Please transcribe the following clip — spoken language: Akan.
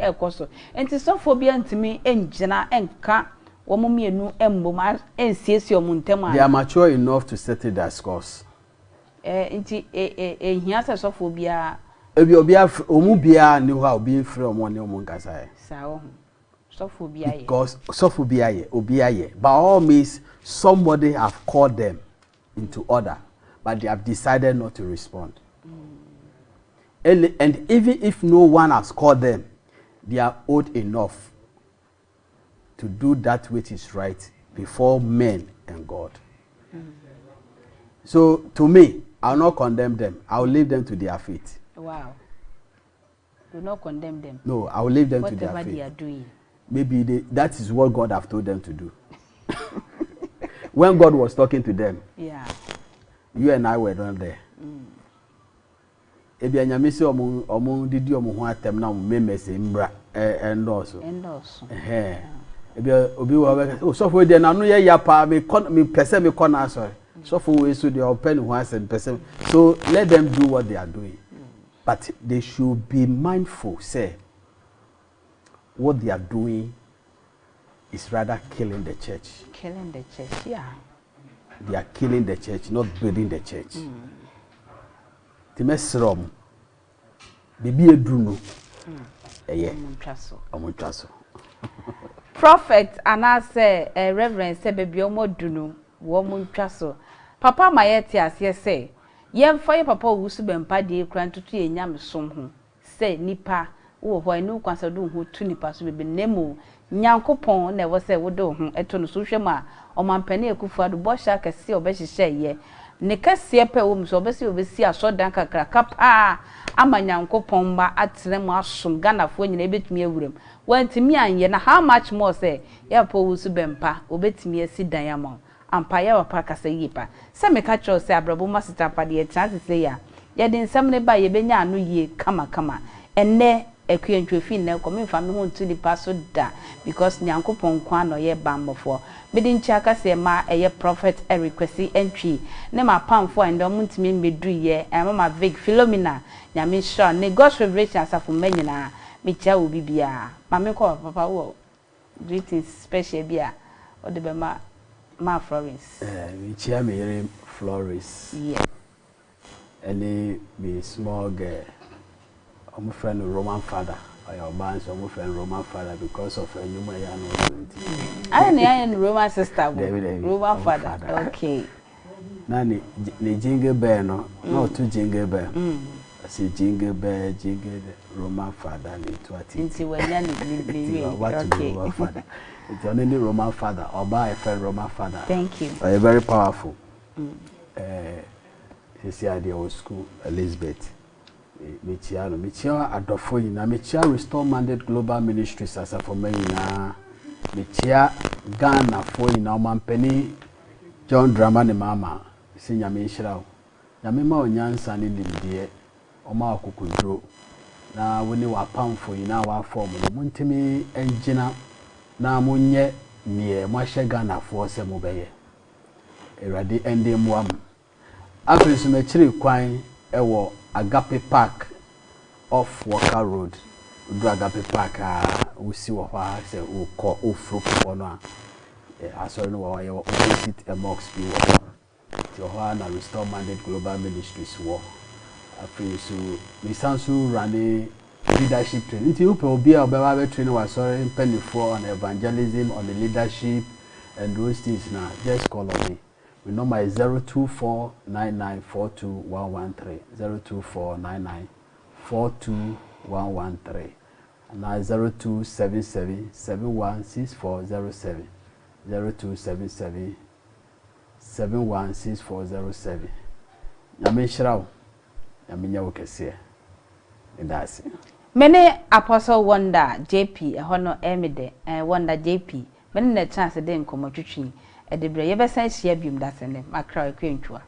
ekoso enti sophobia ntimi enjina enka womomienu emboma ensiesi omuntema they are mature enough to settle their scores nti ehia se sophobia ebi obia omu bia ni ho a obi frɛ omo ne omo nkasa sao sophobia ye because sophobia ye obia ye by all means somebody have called them into order but they have decided not to respond. And even if no one has called them, they are old enough to do that which is right before men and God. So to me, I will not condemn them. I will leave them to their fate. Wow. Do not condemn them. No, I will leave them whatever to their fate. Whatever they are doing. Maybe that is what God have told them to do. When God was talking to them, yeah, you and I were not there. Ebi anyamisi omo didi omo ho atem na me mese mbra endorso ebi obi wo be so for dey na no ye yapa me pese me corner sorry so for we so dey open ho asem pese so let them do what they are doing but they should be mindful say what they are doing is rather killing the church. Yeah, they are killing the church, not building the church. Timesrom bibi edunu eye omuntraso prophet anase reverend say bibi omodunu wo muntraso papa mayete ase say yemfa ye papa Owusu Bempah de kura ntutu ye nyamesom ho say nipa wo ho enu kwansa do ho tu nipa so bibi nemu nyankopon na wo say wo do ho eto no so hwem a omampane Akufo Addo bosha kase obehyehyɛ ye ne kase pe wo mso obesi asodan kakra kapa ama nyankopon ba atrem asom ganafo nyina ebetumi awuram wantimi anye na how much more say ya papa Owusu Bempah obetumi asi dan amon ampa ya papa kase yipa se me ka cho say abrabo masita pa de chance say ya ye de nsam ne ba ye benya anu yie kama enne ekuyentwefi na komemfa me ho ntu nipa so da because nyankopon kwa no ye bammofo bedi nchi aka se ma eye prophet request entry ne ma pamfo and omuntimi medu ye mama Vic Philomena nyame sure ne God's revelation asafo manyina me chia obi bia ma me ko papa wo greetings special bia o de be ma Florence me chia me yere Florence yeah any be small girl my friend Roman father or your band so my friend Roman father because of a new man I am Roman sister Roman father okay nani ni jingle bell no to jingle bell I say jingle bell Roman father ni to ati nti wanya ni okay Roman father it's only Roman father or by a friend Roman father thank you very powerful you see at the school Elizabeth Michia adofo yina Michia Restore Mandate Global Ministries as a for me na Michia Ghana for yina omampani John Drama ne mama si nyame nhirawo nyame ma onyansa ne limdie oma akukudro na woni wapamfo yina wa form no muntimi engina na munye nie mo hye Ghana for se mo beye erade ende moam afresu me chiri kwan ewo Agape Park off Walker Road. Do Agape Park we see what say we call ofro no sorry no we opposite a mosque be na Restore Mandate Global Ministries war after so we sansu running leadership training until you be oba training was sorry penny for on evangelism on the leadership and those things now just call on me. We number is 02499421113 02499421113 and now 0277716407 0277716407 Nyame hyirawo nyame nyawo kese ndase mene Apostle Wonder JP hono emide Wonder JP mene na chance de nkomotwetwi edebre ye besa hia biom dasene makra kwentwa